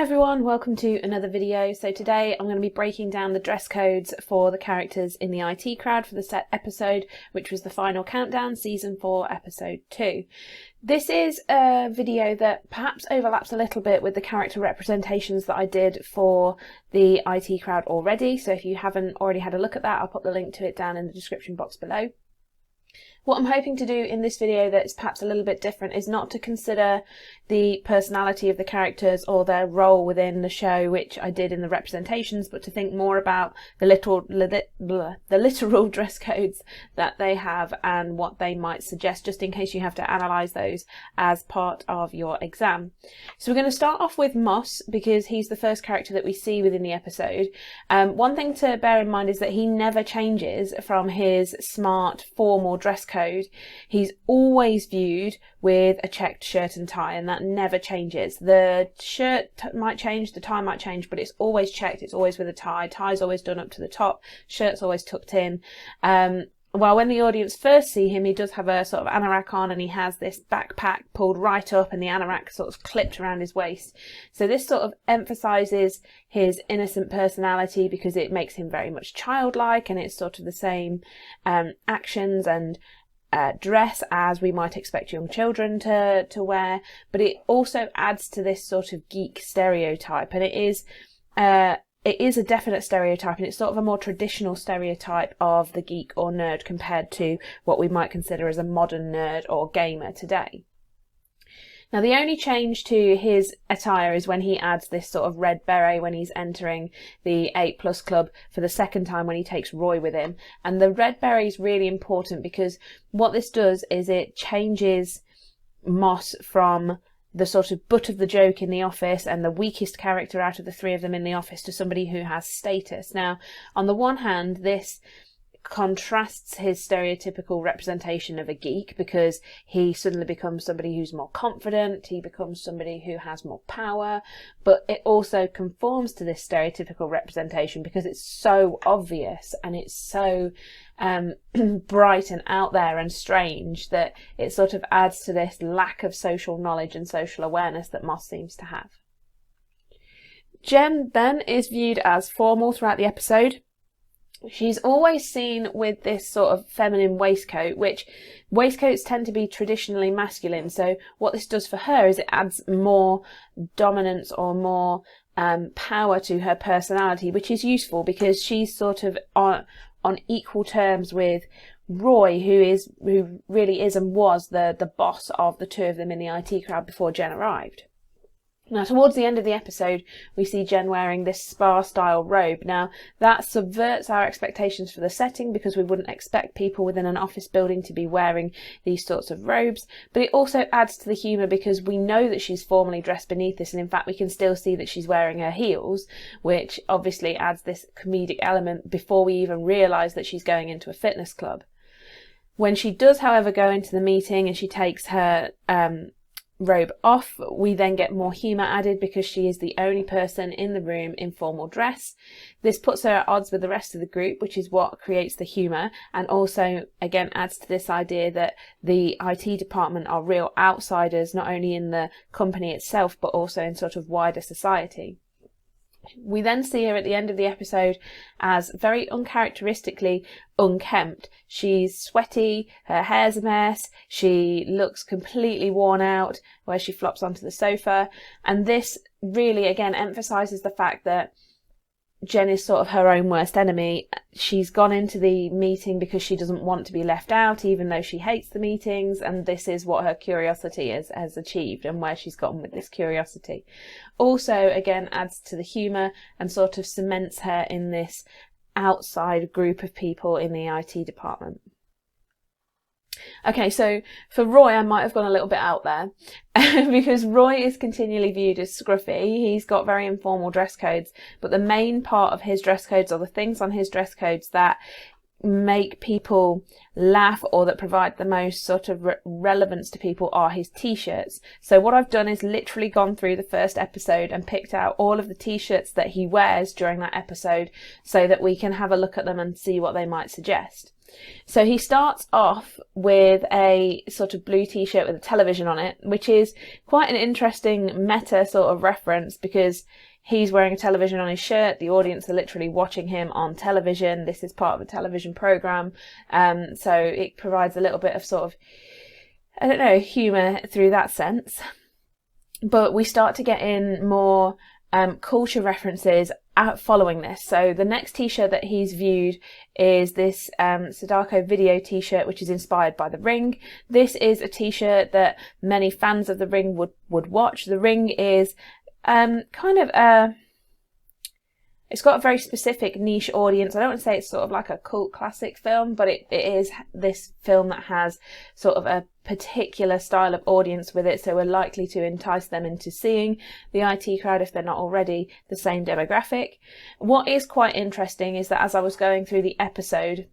everyone, welcome to another video. So today I'm going to be breaking down the dress codes for the characters in the IT crowd for the set episode, which was the final countdown, season 4, episode 2. This is a video that perhaps overlaps a little bit with the character representations that I did for the IT crowd already. So if you haven't already had a look at that, I'll put the link to it down in the description box below. What I'm hoping to do in this video that's perhaps a little bit different is not to consider the personality of the characters or their role within the show, which I did in the representations, but to think more about the literal dress codes that they have and what they might suggest, just in case you have to analyse those as part of your exam. So we're going to start off with Moss, because he's the first character that we see within the episode. One thing to bear in mind is that he never changes from his smart, formal dress code. He's always viewed with a checked shirt and tie, and that never changes. The shirt might change, the tie might change, but it's always checked, it's always with a tie. Tie's always done up to the top, shirt's always tucked in. Well, when the audience first see him, he does have a sort of anorak on, and he has this backpack pulled right up and the anorak sort of clipped around his waist. So this sort of emphasises his innocent personality because it makes him very much childlike, and it's sort of the same actions and dress as we might expect young children to wear, but it also adds to this sort of geek stereotype, and it is a definite stereotype, and it's sort of a more traditional stereotype of the geek or nerd compared to what we might consider as a modern nerd or gamer today. Now, the only change to his attire is when he adds this sort of red beret when he's entering the 8+ club for the second time, when he takes Roy with him. And the red beret is really important because what this does is it changes Moss from the sort of butt of the joke in the office and the weakest character out of the three of them in the office to somebody who has status. Now, on the one hand, this contrasts his stereotypical representation of a geek because he suddenly becomes somebody who's more confident, he becomes somebody who has more power, but it also conforms to this stereotypical representation because it's so obvious and it's so bright and out there and strange that it sort of adds to this lack of social knowledge and social awareness that Moss seems to have. Jen then is viewed as formal throughout the episode. She's always seen with this sort of feminine waistcoat, which waistcoats tend to be traditionally masculine. So what this does for her is it adds more dominance or more power to her personality, which is useful because she's sort of on equal terms with Roy, who really is and was the boss of the two of them in the IT crowd before Jen arrived. Now, towards the end of the episode, we see Jen wearing this spa-style robe. Now, that subverts our expectations for the setting because we wouldn't expect people within an office building to be wearing these sorts of robes. But it also adds to the humour because we know that she's formally dressed beneath this, and in fact we can still see that she's wearing her heels, which obviously adds this comedic element before we even realise that she's going into a fitness club. When she does, however, go into the meeting and she takes her robe off, we then get more humour added because she is the only person in the room in formal dress. This puts her at odds with the rest of the group, which is what creates the humour, and also again adds to this idea that the IT department are real outsiders, not only in the company itself but also in sort of wider society. We then see her at the end of the episode as very uncharacteristically unkempt. She's sweaty, her hair's a mess, she looks completely worn out where she flops onto the sofa, and this really again emphasises the fact that Jen is sort of her own worst enemy. She's gone into the meeting because she doesn't want to be left out, even though she hates the meetings, and this is what her curiosity has achieved and where she's gotten with this curiosity. Also, again, adds to the humour and sort of cements her in this outside group of people in the IT department. Okay, so for Roy, I might have gone a little bit out there because Roy is continually viewed as scruffy. He's got very informal dress codes, but the main part of his dress codes, or the things on his dress codes that make people laugh or that provide the most sort of relevance to people, are his t-shirts. So what I've done is literally gone through the first episode and picked out all of the t-shirts that he wears during that episode so that we can have a look at them and see what they might suggest. So he starts off with a sort of blue t-shirt with a television on it, which is quite an interesting meta sort of reference, because he's wearing a television on his shirt. The audience are literally watching him on television. This is part of a television program. So it provides a little bit of sort of, I don't know, humour through that sense. But we start to get in more culture references following this. So the next t-shirt that he's viewed is this Sadako video t-shirt, which is inspired by The Ring. This is a t-shirt that many fans of The Ring would watch. The Ring is it's got a very specific niche audience. I don't want to say it's sort of like a cult classic film, but it is this film that has sort of a particular style of audience with it, so we're likely to entice them into seeing the IT crowd if they're not already the same demographic. What is quite interesting is that as I was going through the episode,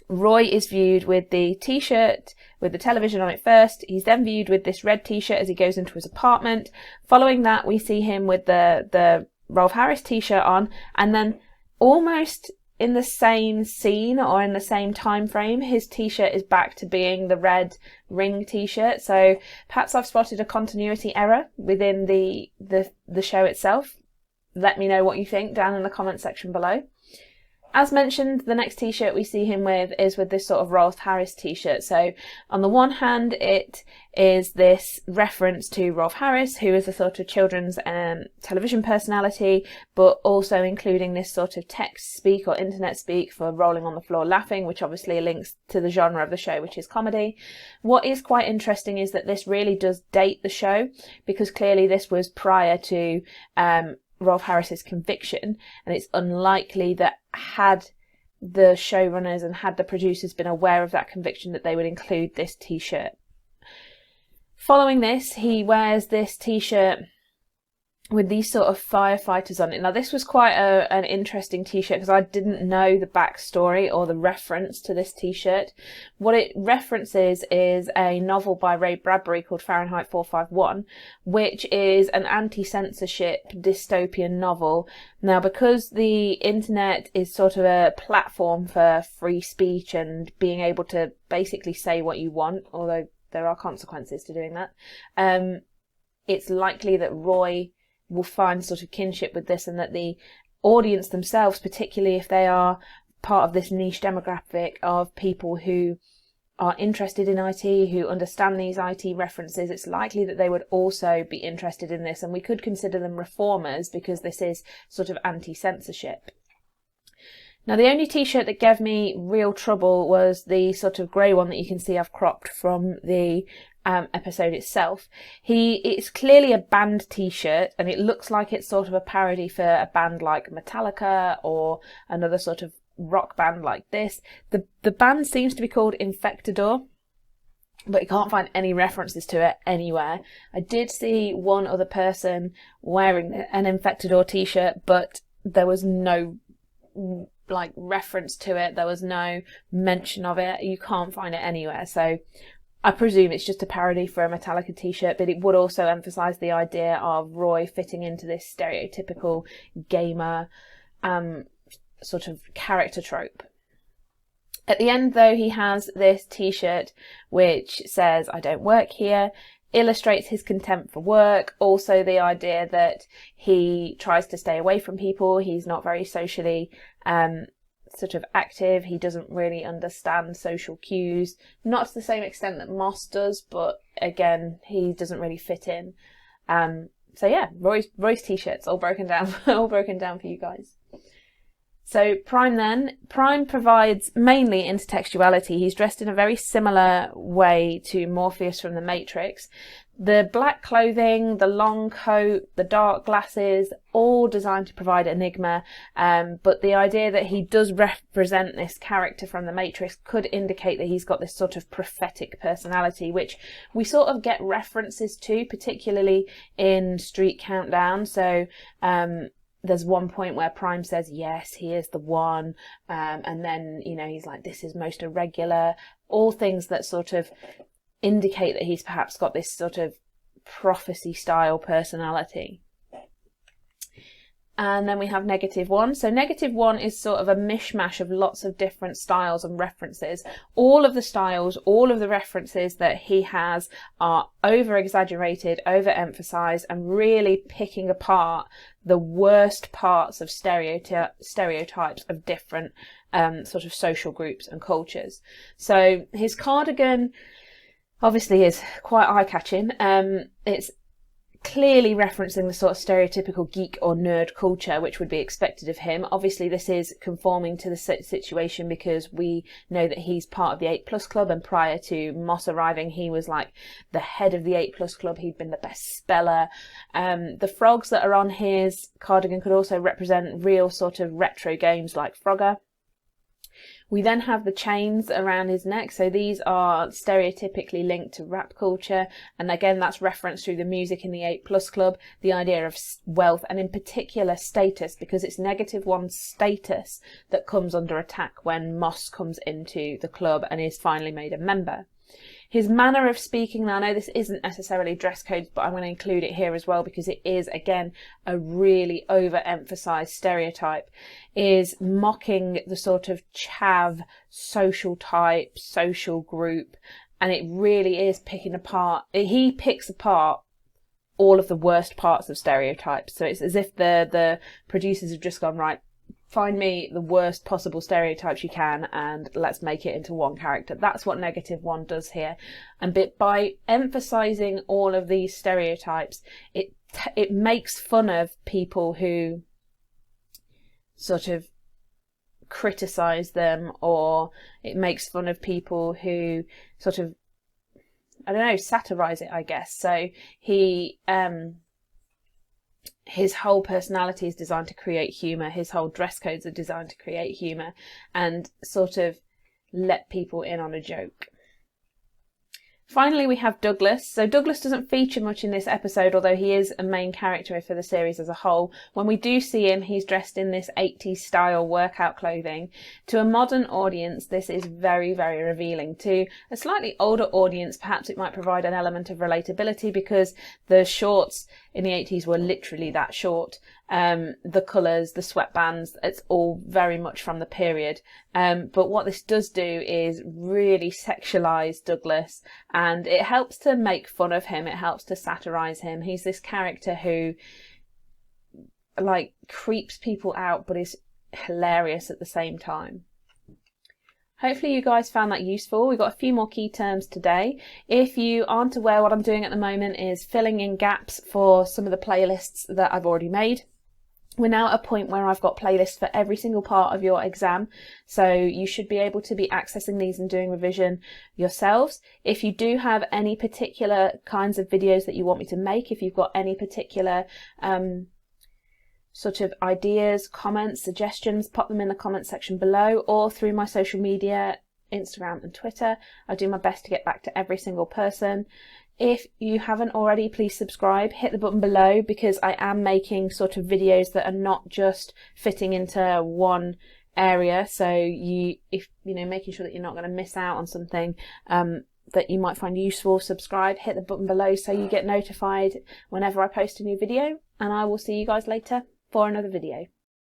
Roy is viewed with the t-shirt with the television on it first. He's then viewed with this red t-shirt as he goes into his apartment. Following that, we see him with the Rolf Harris t-shirt on, and then almost in the same scene or in the same time frame, his t-shirt is back to being the red Ring t-shirt. So perhaps I've spotted a continuity error within the show itself. Let me know what you think down in the comment section below. As mentioned, the next t-shirt we see him with is with this sort of Rolf Harris t-shirt. So on the one hand, it is this reference to Rolf Harris, who is a sort of children's television personality, but also including this sort of text speak or internet speak for rolling on the floor laughing, which obviously links to the genre of the show, which is comedy. What is quite interesting is that this really does date the show, because clearly this was prior to Rolf Harris's conviction, and it's unlikely that had the showrunners and had the producers been aware of that conviction that they would include this t-shirt. Following this, he wears this t-shirt with these sort of firefighters on it. Now this was quite an interesting t-shirt, because I didn't know the backstory or the reference to this t-shirt. What it references is a novel by Ray Bradbury called Fahrenheit 451, which is an anti-censorship dystopian novel. Now, because the internet is sort of a platform for free speech and being able to basically say what you want, although there are consequences to doing that, it's likely that Roy will find sort of kinship with this, and that the audience themselves, particularly if they are part of this niche demographic of people who are interested in IT, who understand these IT references, it's likely that they would also be interested in this, and we could consider them reformers because this is sort of anti-censorship. Now, the only t-shirt that gave me real trouble was the sort of grey one that you can see I've cropped from the episode itself. It's clearly a band t-shirt, and it looks like it's sort of a parody for a band like Metallica or another sort of rock band like this. The band seems to be called Infectador, but you can't find any references to it anywhere. I did see one other person wearing an Infectador t-shirt, but there was no like reference to it. There was no mention of it. You can't find it anywhere. So I presume it's just a parody for a Metallica t-shirt, but it would also emphasise the idea of Roy fitting into this stereotypical gamer sort of character trope. At the end, though, he has this t-shirt which says, "I don't work here," illustrates his contempt for work, also the idea that he tries to stay away from people. He's not very socially sort of active. He doesn't really understand social cues, not to the same extent that Moss does, but again, he doesn't really fit in. So yeah, Roy's t-shirts all broken down, all broken down for you guys. So Prime provides mainly intertextuality. He's dressed in a very similar way to Morpheus from The Matrix. The black clothing, the long coat, the dark glasses, all designed to provide enigma. But the idea that he does represent this character from The Matrix could indicate that he's got this sort of prophetic personality, which we sort of get references to, particularly in Street Countdown. So, there's one point where Prime says, yes, he is the one. And then, you know, he's like, this is most irregular. All things that sort of indicate that he's perhaps got this sort of prophecy style personality. And then we have -1. So -1 is sort of a mishmash of lots of different styles and references. All of the styles, all of the references that he has are over-exaggerated, over-emphasized, and really picking apart the worst parts of stereotypes of different sort of social groups and cultures. So his cardigan obviously is quite eye-catching. It's clearly referencing the sort of stereotypical geek or nerd culture which would be expected of him. Obviously this is conforming to the situation because we know that he's part of the 8+ club, and prior to Moss arriving he was like the head of the 8+ club. He'd been the best speller. The frogs that are on his cardigan could also represent real sort of retro games like Frogger. We then have the chains around his neck, so these are stereotypically linked to rap culture, and again that's referenced through the music in the 8+ club, the idea of wealth and in particular status, because it's -1 status that comes under attack when Moss comes into the club and is finally made a member. His manner of speaking, now I know this isn't necessarily dress codes, but I'm going to include it here as well because it is, again, a really overemphasized stereotype, is mocking the sort of chav social type, social group, and it really is picking apart. He picks apart all of the worst parts of stereotypes. So it's as if the producers have just gone, right, find me the worst possible stereotypes you can and let's make it into one character. That's what -1 does here. And by emphasizing all of these stereotypes, it makes fun of people who sort of criticize them, or it makes fun of people who sort of, I don't know, satirize it, I guess. So his whole personality is designed to create humour, his whole dress codes are designed to create humour and sort of let people in on a joke. Finally, we have Douglas. So Douglas doesn't feature much in this episode, although he is a main character for the series as a whole. When we do see him, he's dressed in this 80s style workout clothing. To a modern audience, this is very, very revealing. To a slightly older audience, perhaps it might provide an element of relatability because the shorts in the 80s were literally that short. The colours, the sweatbands, it's all very much from the period. But what this does do is really sexualise Douglas, and it helps to make fun of him, it helps to satirise him. He's this character who like creeps people out but is hilarious at the same time. Hopefully you guys found that useful. We've got a few more key terms today. If you aren't aware, what I'm doing at the moment is filling in gaps for some of the playlists that I've already made. We're now at a point where I've got playlists for every single part of your exam, so you should be able to be accessing these and doing revision yourselves. If you do have any particular kinds of videos that you want me to make, if you've got any particular sort of ideas, comments, suggestions, pop them in the comment section below or through my social media, Instagram and Twitter. I do my best to get back to every single person. If you haven't already, please subscribe, hit the button below, because I am making sort of videos that are not just fitting into one area. So making sure that you're not going to miss out on something that you might find useful. Subscribe, hit the button below so you get notified whenever I post a new video, and I will see you guys later for another video.